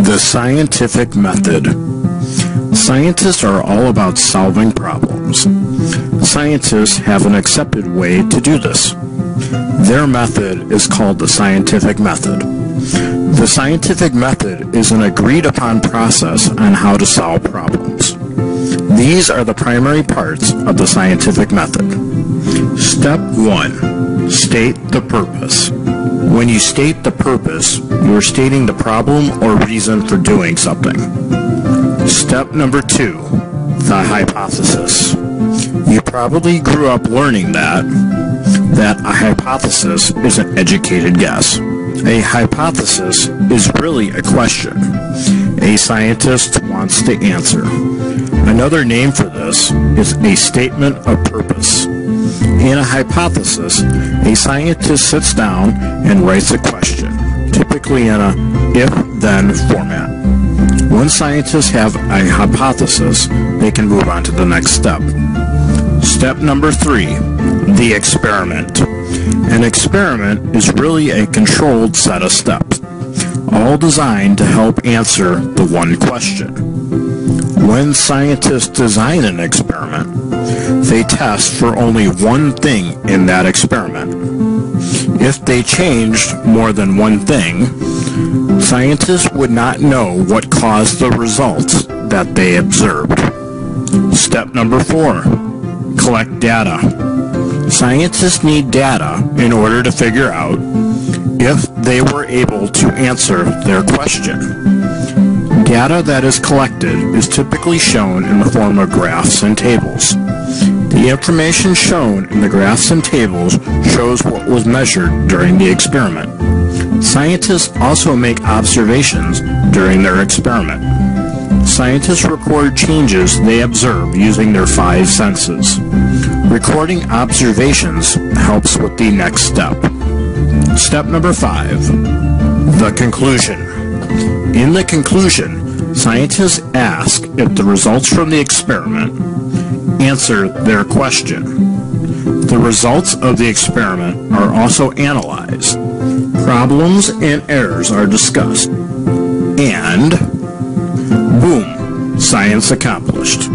The scientific method. Scientists are all about solving problems. Scientists have an accepted way to do this. Their method is called the scientific method. The scientific method is an agreed-upon process on how to solve problems. These are the primary parts of the scientific method. Step 1. State the purpose. When you state the purpose, you are stating the problem or reason for doing something. Step number 2. The hypothesis. You probably grew up learning that a hypothesis is an educated guess. A hypothesis is really a question a scientist wants to answer. Another name for this is a statement of purpose. In a hypothesis, a scientist sits down and writes a question, typically in a if-then format. Once scientists have a hypothesis, they can move on to the next step. Step number 3, the experiment. An experiment is really a controlled set of steps, all designed to help answer the one question. When scientists design an experiment, they test for only one thing in that experiment. If they changed more than one thing, scientists would not know what caused the results that they observed. Step number 4, collect data. Scientists need data in order to figure out if they were able to answer their question. Data that is collected is typically shown in the form of graphs and tables. The information shown in the graphs and tables shows what was measured during the experiment. Scientists also make observations during their experiment. Scientists record changes they observe using their 5 senses. Recording observations helps with the next step. Step number 5, the conclusion. In the conclusion, scientists ask if the results from the experiment answer their question. The results of the experiment are also analyzed. Problems and errors are discussed. And boom, science accomplished.